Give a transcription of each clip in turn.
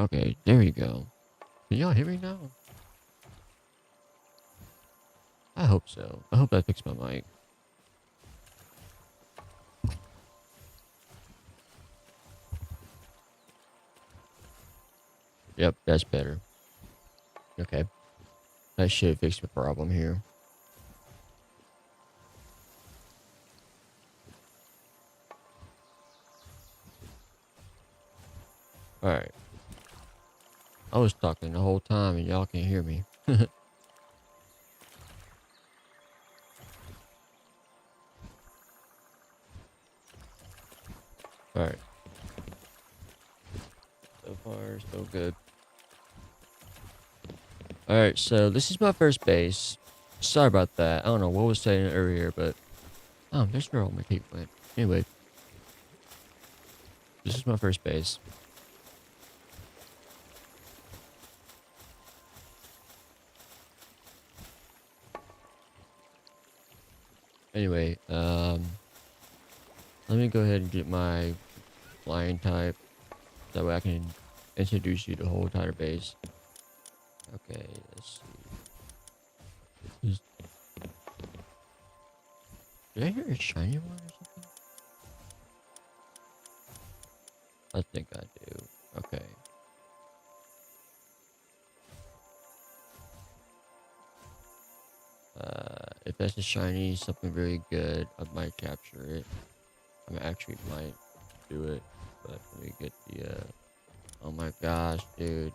Okay, there you go. Can y'all hear me now? I hope so. I hope I fixed my mic. Yep, that's better. Okay. That should fix the problem here. Alright. I was talking the whole time and y'all can't hear me. Alright. So far, so good. Alright, so this is my first base. Sorry about that. I don't know what was saying earlier, but... there's where all my cape went. Anyway. This is my first base. Anyway, let me go ahead and get my flying type. That way I can introduce you to the whole entire base. Okay, let's see. Did I hear a shiny one or something? I think I do. Okay. If that's a shiny, something very good, I might capture it. I mean, actually might do it, but let me get the, oh my gosh, dude.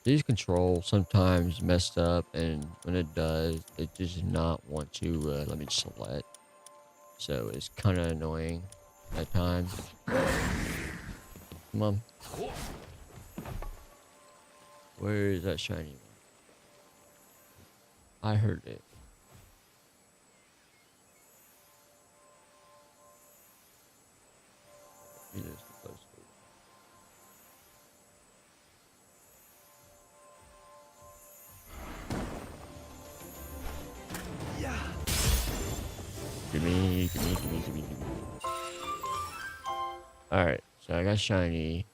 These controls sometimes messed up, and when it does, it does not want to let me select. So it's kind of annoying at times. Come on. Where is that shiny one? I heard it. It is close to it. Yeah. Gimme. Alright, so I got shiny.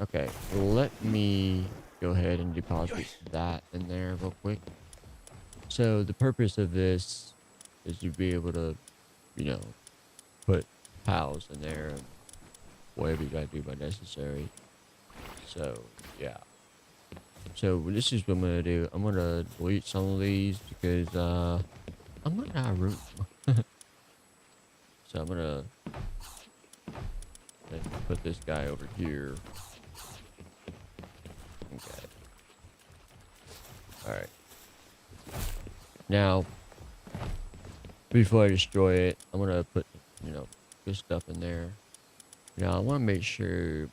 Okay, let me go ahead and deposit that in there real quick. So the purpose of this is to be able to, you know, put pals in there and whatever you gotta do by necessary. So yeah. So this is what I'm gonna do. I'm gonna delete some of these because I'm not out of room. So I'm gonna put this guy over here. Okay. Alright. Now, before I destroy it, I'm gonna put, you know, good stuff in there. Now, I wanna make sure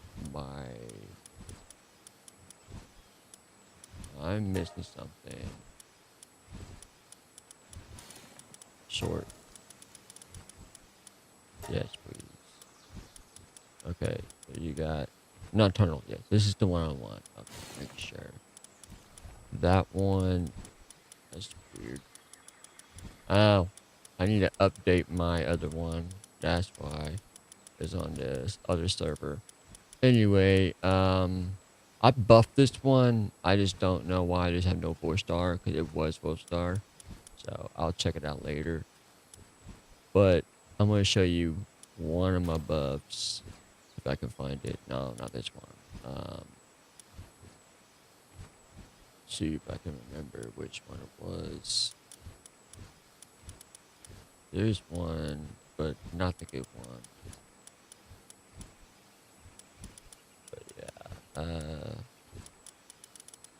I'm missing something. Short. Yes, please. Okay, so you got nocturnal. Yes, this is the one I want. Okay, make sure. That one. That's weird. Oh, I need to update my other one. That's why it's on this other server. Anyway, I buffed this one. I just don't know why I just have no 4-star because it was 4-star. So I'll check it out later. But I'm gonna show you one of my buffs if I can find it. No, not this one. See if I can remember which one it was. There's one, but not the good one. But yeah,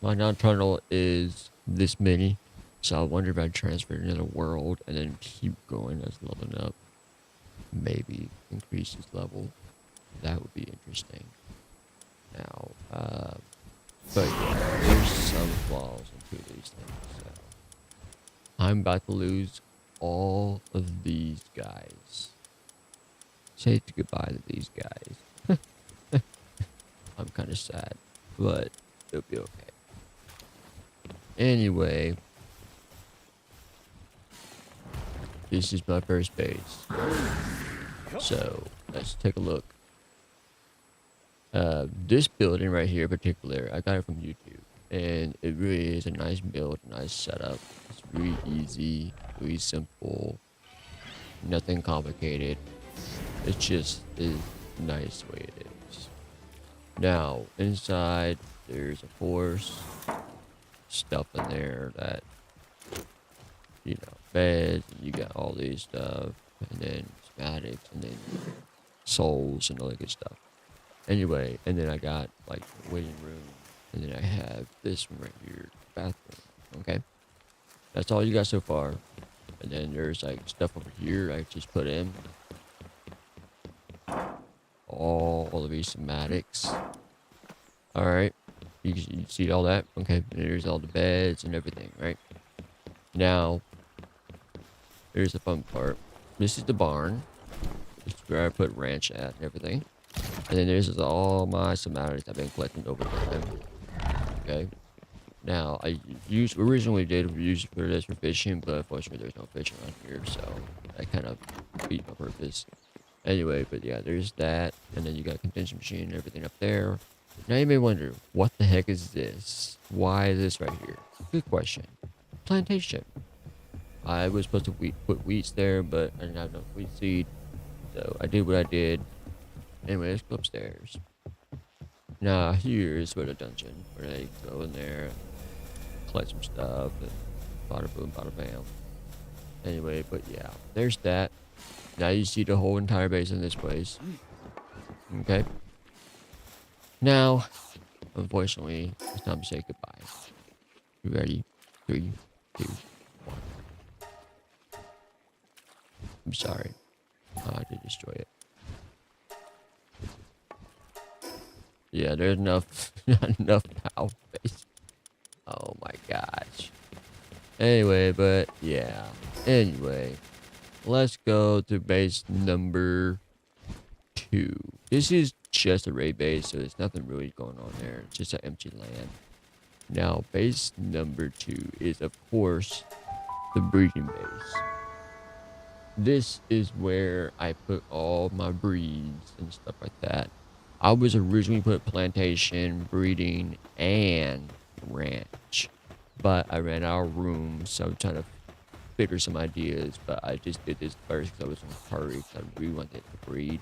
my nocturnal is this many, so I wonder if I transfer to another world and then keep going as leveling up. Maybe increase his level. That would be interesting. Now, but yeah, there's some flaws into these things. So I'm about to lose all of these guys. Say goodbye to these guys. I'm kind of sad, but it'll be okay. Anyway, this is my first base. So let's take a look. This building right here in particular, I got it from YouTube, and it really is a nice build, nice setup. It's really easy, really simple, nothing complicated. It's just is nice the way it is. Now, inside, there's of course stuff in there that, beds, and you got all these stuff, and then schematics, and then souls, and all that good stuff. Anyway, and then I got like the waiting room, and then I have this one right here, bathroom. Okay, that's all you got so far. And then there's like stuff over here I just put in all of these schematics. All right, you see all that? Okay, and there's all the beds and everything. Right now, here's the fun part. This is the barn. This is where I put ranch at and everything. And then there's all my schematics I've been collecting over time. Okay. Now, originally did use for this for fishing, but unfortunately there's no fish around here, so that kind of beat my purpose. Anyway, but yeah, there's that. And then you got a condenser machine and everything up there. Now you may wonder, what the heck is this? Why is this right here? Good question. Plantation. I was supposed to put wheats there, but I didn't have enough wheat seed. So I did what I did. Anyway, let's go upstairs. Now, here's where the dungeon, where they go in there, collect some stuff, and bada boom, bada bam. Anyway, but yeah, there's that. Now you see the whole entire base in this place. Okay. Now, unfortunately, it's time to say goodbye. You ready? 3, 2, 1. I'm sorry. I did destroy it. Yeah, there's not enough power base. Oh my gosh. Anyway, but yeah. Anyway, let's go to base number 2. This is just a raid base, so there's nothing really going on there. It's just an empty land. Now, base number 2 is, of course, the breeding base. This is where I put all my breeds and stuff like that. I was originally put plantation, breeding, and ranch, but I ran out of room, so I'm trying to figure some ideas. But I just did this first because I was in a hurry, because I really wanted to breed.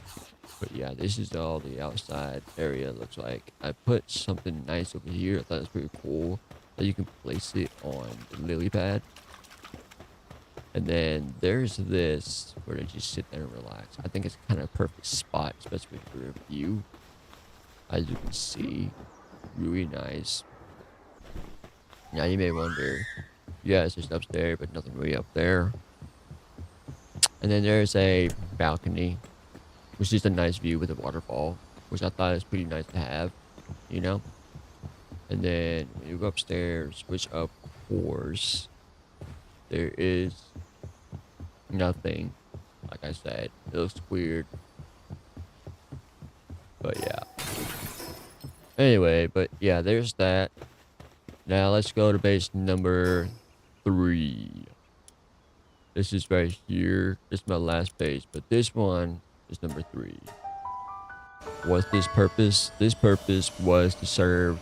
But yeah, this is all the outside area looks like. I put something nice over here. I thought it was pretty cool that you can place it on the lily pad. And then there's this where they just sit there and relax. I think it's kind of a perfect spot, especially for a view. As you can see, really nice. Now you may wonder, yes, there's upstairs, but nothing really up there. And then there's a balcony, which is a nice view with a waterfall, which I thought is pretty nice to have, you know. And then when you go upstairs, which of course there is nothing. Like I said, it looks weird, but yeah. Anyway, but yeah, there's that. Now let's go to base number 3. This is right here. This is my last base, but this one is number 3. What's this purpose? This purpose was to serve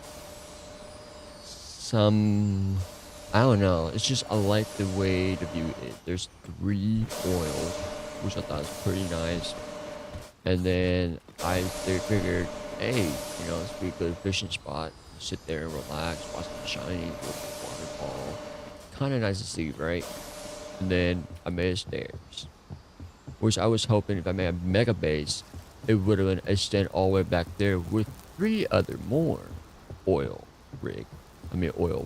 some, I don't know. It's just, I like the way the view is. There's 3 oils, which I thought was pretty nice. And then I figured, hey, it's a pretty good fishing spot. Sit there and relax, watch the shiny waterfall. Kind of nice to see, right? And then I made a stairs, which I was hoping if I made a mega base, it would have been extend all the way back there with 3 other more oil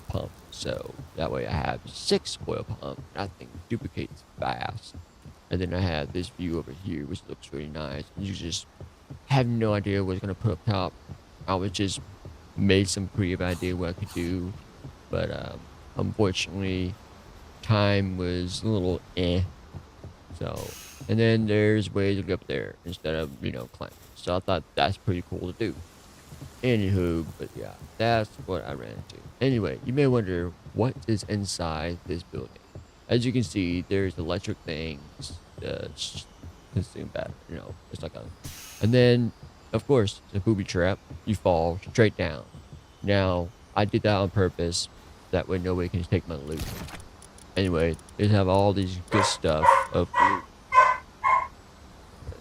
pumps. So that way I have 6 oil pumps. Nothing duplicates fast. And then I have this view over here, which looks really nice. You just have no idea what's gonna put up top. I was just made some creative idea what I could do, but unfortunately, time was a little eh. So, and then there's ways to get up there instead of climbing. So I thought that's pretty cool to do. Anywho, but yeah, that's what I ran into. Anyway, you may wonder what is inside this building. As you can see, there's electric things that consume battery. It's like a, and then Of course, it's a booby trap. You fall straight down. Now, I did that on purpose. That way nobody can take my loot. Anyway, they have all these good stuff of loot.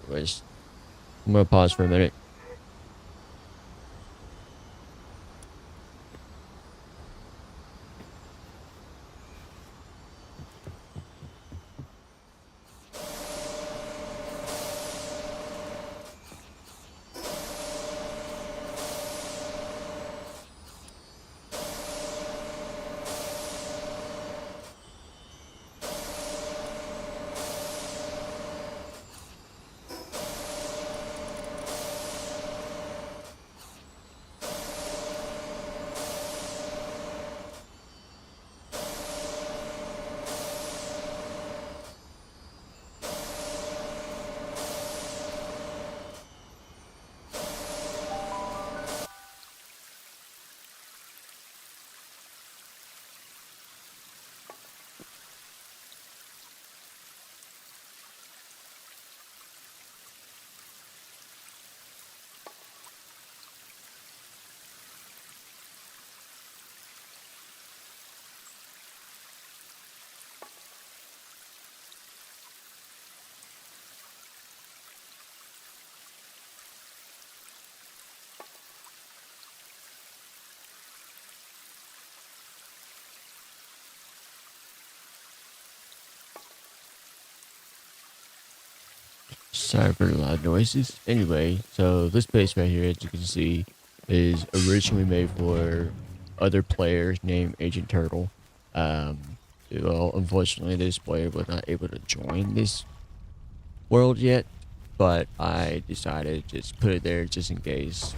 Anyways, I'm gonna pause for a minute. Sorry for the loud noises. Anyway, so this base right here, as you can see, is originally made for other players named Agent Turtle. Um, well, unfortunately, this player was not able to join this world yet, but I decided to just put it there just in case,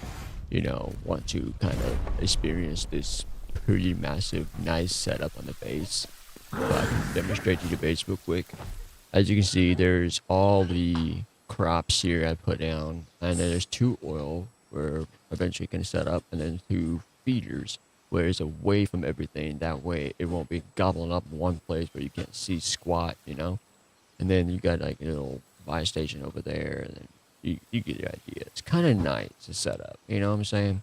want to kind of experience this pretty massive, nice setup on the base. So I can demonstrate to you the base real quick. As you can see, there's all the crops here I put down, and then there's 2 oil where eventually can set up, and then 2 feeders where it's away from everything. That way it won't be gobbling up in one place where you can't see squat. And then you got like a little buy station over there, and then you get the idea. It's kind of nice to set up, you know what I'm saying?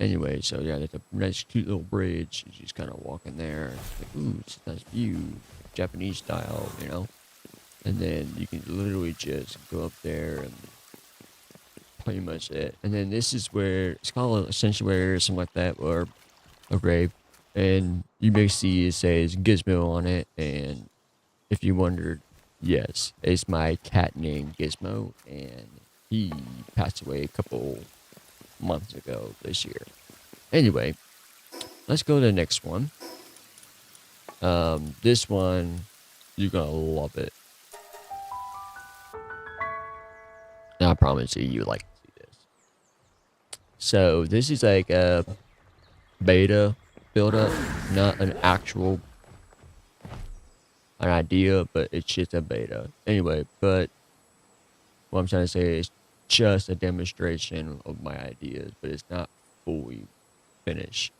Anyway, so yeah, there's a nice cute little bridge. You just kind of walk in there. It's like, ooh, it's a nice view, Japanese style. And then you can literally just go up there and pretty much it. And then this is where it's called a sanctuary or something like that, or a grave. And you may see it says Gizmo on it. And if you wondered, yes, it's my cat named Gizmo, and he passed away a couple months ago this year. Anyway, let's go to the next one. This one, you're gonna love it. And I promise you like to see this. So this is like a beta build up, not an actual an idea, but it's just a beta. Anyway, but what I'm trying to say is just a demonstration of my ideas, but it's not fully finished.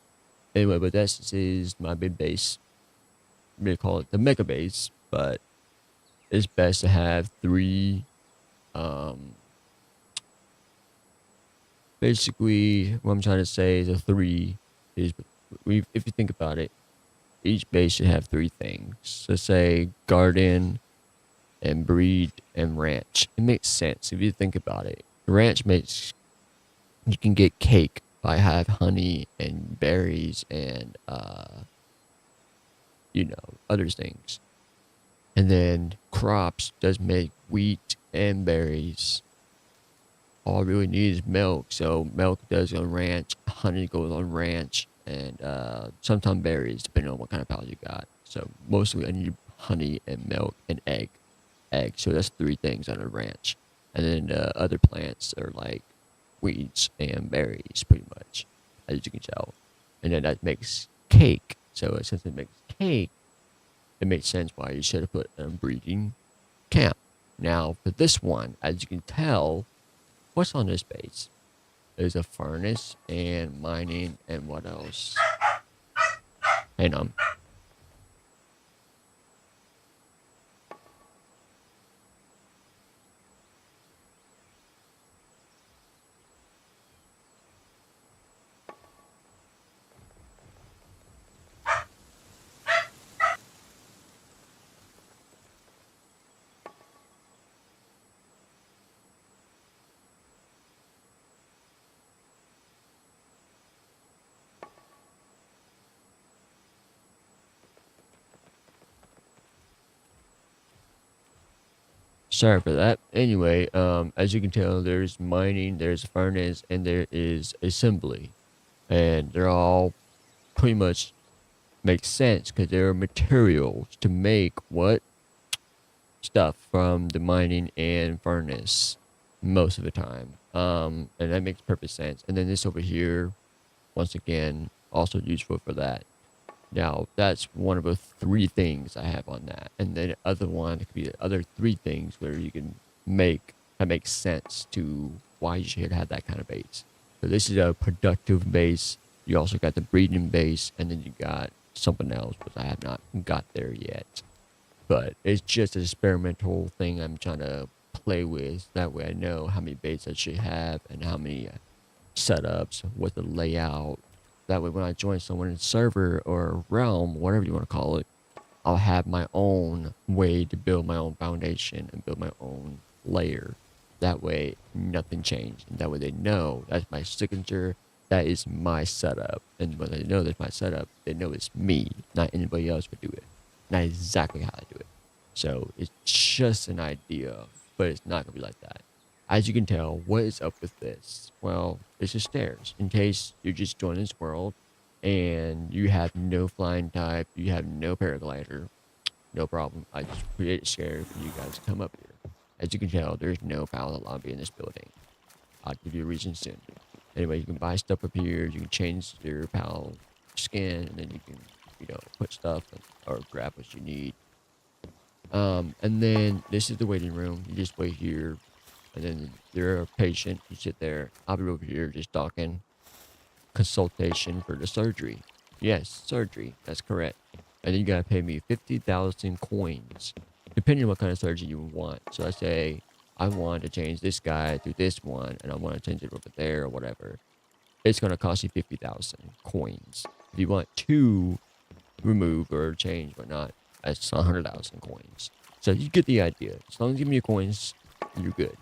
Anyway, but this is my big base. We call it the mega base, but it's best to have 3 basically what I'm trying to say is a 3 is if you think about it, each base should have 3 things. So say garden and breed and ranch. It makes sense if you think about it. Ranch makes you can get cake by have honey and berries and other things. And then crops does make wheat and berries. All I really need is milk. So milk does on ranch, honey goes on ranch, and sometimes berries, depending on what kind of palace you got. So mostly I need honey and milk and egg. So that's 3 things on a ranch. And then other plants are like weeds and berries, pretty much, as you can tell. And then that makes cake. So since it makes cake, it makes sense why you should have put a breeding camp. Now, for this one, as you can tell, what's on this base? There's a furnace and mining and what else? Hang on. Sorry for that. Anyway, as you can tell, there's mining, there's furnace, and there is assembly, and they're all pretty much make sense because they're materials to make what stuff from the mining and furnace most of the time. And that makes perfect sense. And then this over here, once again, also useful for that. Now, that's one of the three things I have on that. And then the other one could be the other three things where you can make that makes sense to why you should have that kind of base. So this is a productive base. You also got the breeding base, and then you got something else, which I have not got there yet. But it's just an experimental thing I'm trying to play with. That way I know how many bases I should have and how many setups, what the layout. That way when I join someone's server or realm, whatever you want to call it, I'll have my own way to build my own foundation and build my own layer. That way nothing changed. And that way they know that's my signature. That is my setup. And when they know that's my setup, they know it's me, not anybody else would do it. Not exactly how I do it. So it's just an idea, but it's not gonna be like that. As you can tell, what is up with this? Well, it's just stairs. In case you're just joining this world and you have no flying type, you have no paraglider, no problem. I just create a stair for you guys to come up here. As you can tell, there's no pallet lobby in this building. I'll give you a reason soon. Anyway, you can buy stuff up here. You can change your pal skin, and then you can, put stuff or grab what you need. And then this is the waiting room. You just wait here, and then you're a patient. You sit there. I'll be over here just talking. Consultation for the surgery. Yes, surgery. That's correct. And then you gotta pay me 50,000 coins, depending on what kind of surgery you want. So I say I want to change this guy to this one, and I want to change it over there or whatever. It's gonna cost you 50,000 coins. If you want to remove or change whatnot, that's 100,000 coins. So you get the idea. As long as you give me your coins, you're good.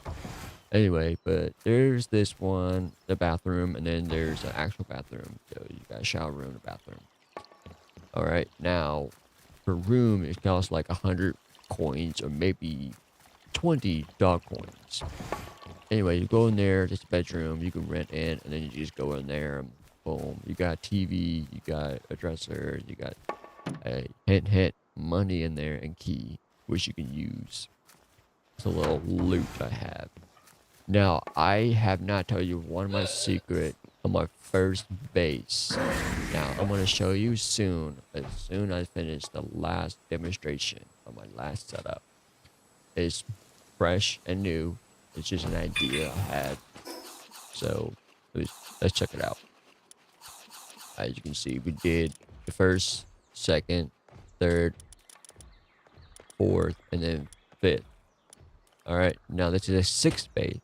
Anyway, but there's this one, the bathroom, and then there's an actual bathroom. So you got a shower room, a bathroom. All right, now per room, it costs like 100 coins or maybe 20 dog coins. Anyway, you go in there, just a bedroom, you can rent in, and then you just go in there, and boom, you got TV, you got a dresser, you got a hint money in there and key, which you can use. It's a little loot I have. Now, I have not told you one of my secret on my first base. Now, I'm going to show you soon, as soon as I finish the last demonstration on my last setup. It's fresh and new. It's just an idea I had. So, let's check it out. As you can see, we did the first, second, third, fourth, and then fifth. All right, now this is a sixth base.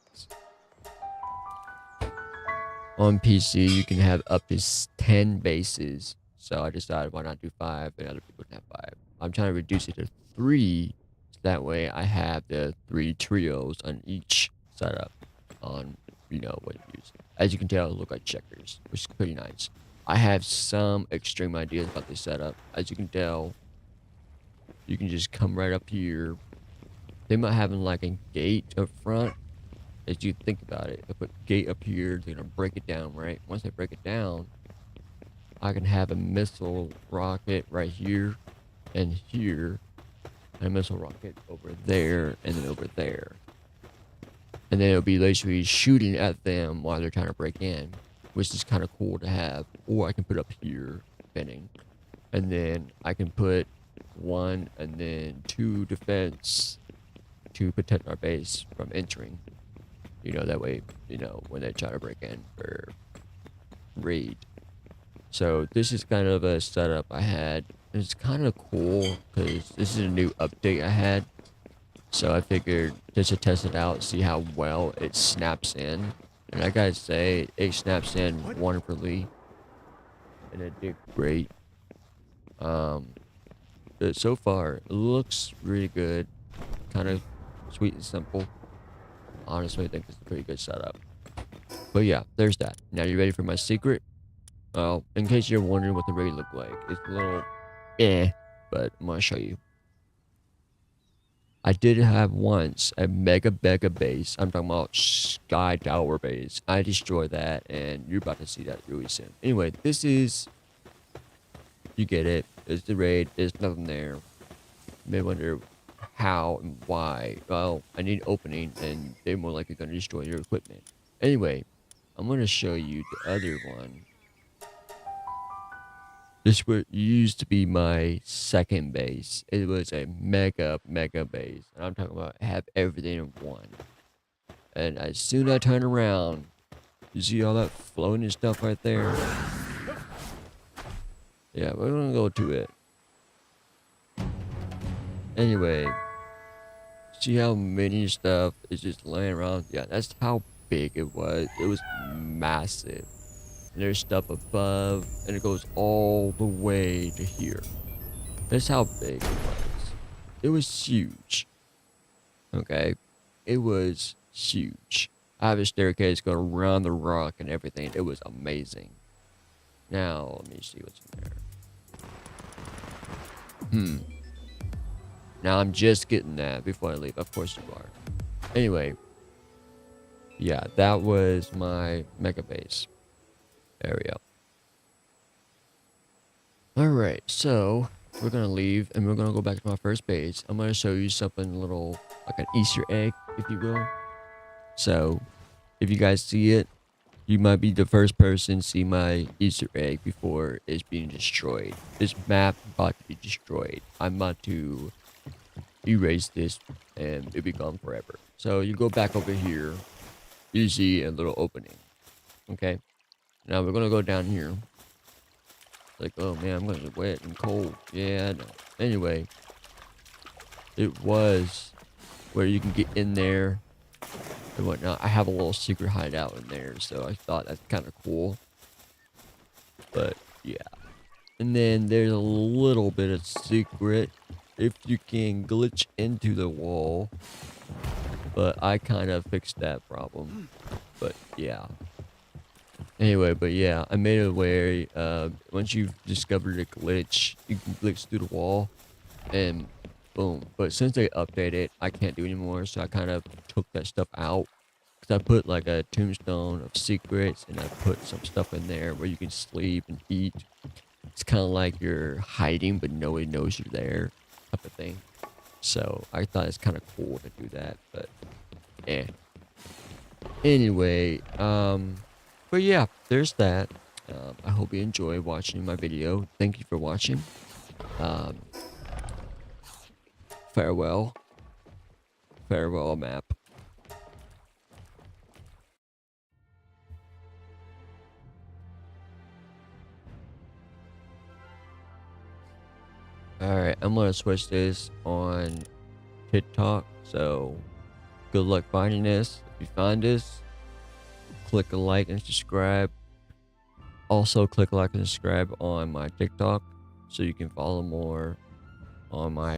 On PC, you can have up to 10 bases. So I decided why not do 5, and other people can have 5. I'm trying to reduce it to 3. So that way I have the 3 trios on each setup on, what you use. As you can tell, it look like checkers, which is pretty nice. I have some extreme ideas about this setup. As you can tell, you can just come right up here. They might have like a gate up front. As you think about it, I put gate up here, they're gonna break it down, right? Once they break it down, I can have a missile rocket right here and here, and a missile rocket over there and then over there. And then it'll be literally shooting at them while they're trying to break in, which is kind of cool to have. Or I can put up here, depending. And then I can put 1 and then 2 defense to protect our base from entering. That way, when they try to break in for raid. So this is kind of a setup I had. It's kind of cool because this is a new update I had. So I figured just to test it out, see how well it snaps in. And I gotta say, it snaps in wonderfully. And it did great. But so far, it looks really good. Kind of sweet and simple. Honestly, I think it's a pretty good setup. But yeah, there's that. Now you ready for my secret? Well, in case you're wondering what the raid look like, it's a little but I'm gonna show you. I did have once a mega base. I'm talking about Sky Tower base. I destroyed that, and you're about to see that really soon. Anyway, this is, you get it. It's the raid. There's nothing there. You may wonder how and why. Well, I need opening, and they're more likely going to destroy your equipment. Anyway, I'm going to show you the other one. This used to be my second base. It was a mega base. And I'm talking about have everything in one. And as soon as I turn around, you see all that floating stuff right there? Yeah, we're gonna go to it. Anyway, see how many stuff is just laying around? Yeah, that's how big it was. It was massive. And there's stuff above, and it goes all the way to here. That's how big it was. It was huge. Okay? It was huge. I have a staircase going around the rock and everything. It was amazing. Now, let me see what's in there. Now, I'm just getting that before I leave. Of course you are. Anyway. Yeah, that was my mega base area. Alright, so we're gonna leave and we're gonna go back to my first base. I'm gonna show you something a little like an Easter egg, if you will. So, if you guys see it, you might be the first person to see my Easter egg before it's being destroyed. This map is about to be destroyed. I'm about to erase this and it'll be gone forever. So you go back over here, you see a little opening. Okay? Now we're gonna go down here. Like, oh man, I'm gonna get wet and cold. Yeah, I know. Anyway, it was where you can get in there and whatnot. I have a little secret hideout in there, so I thought that's kind of cool. But yeah, and then there's a little bit of secret if you can glitch into the wall. But I kind of fixed that problem. But yeah. Anyway, but yeah, I made it where once you've discovered a glitch, you can glitch through the wall and boom. But since they updated, I can't do anymore, so I kind of took that stuff out. Because I put like a tombstone of secrets and I put some stuff in there where you can sleep and eat. It's kind of like you're hiding, but nobody knows you're there type of thing. So I thought it's kind of cool to do that, but yeah. Anyway, but yeah, there's that. I hope you enjoy watching my video. Thank you for watching. Farewell. Farewell map. Alright, I'm gonna switch this on TikTok, so good luck finding this. If you find this, click a like and subscribe. Also, click like and subscribe on my TikTok so you can follow more on my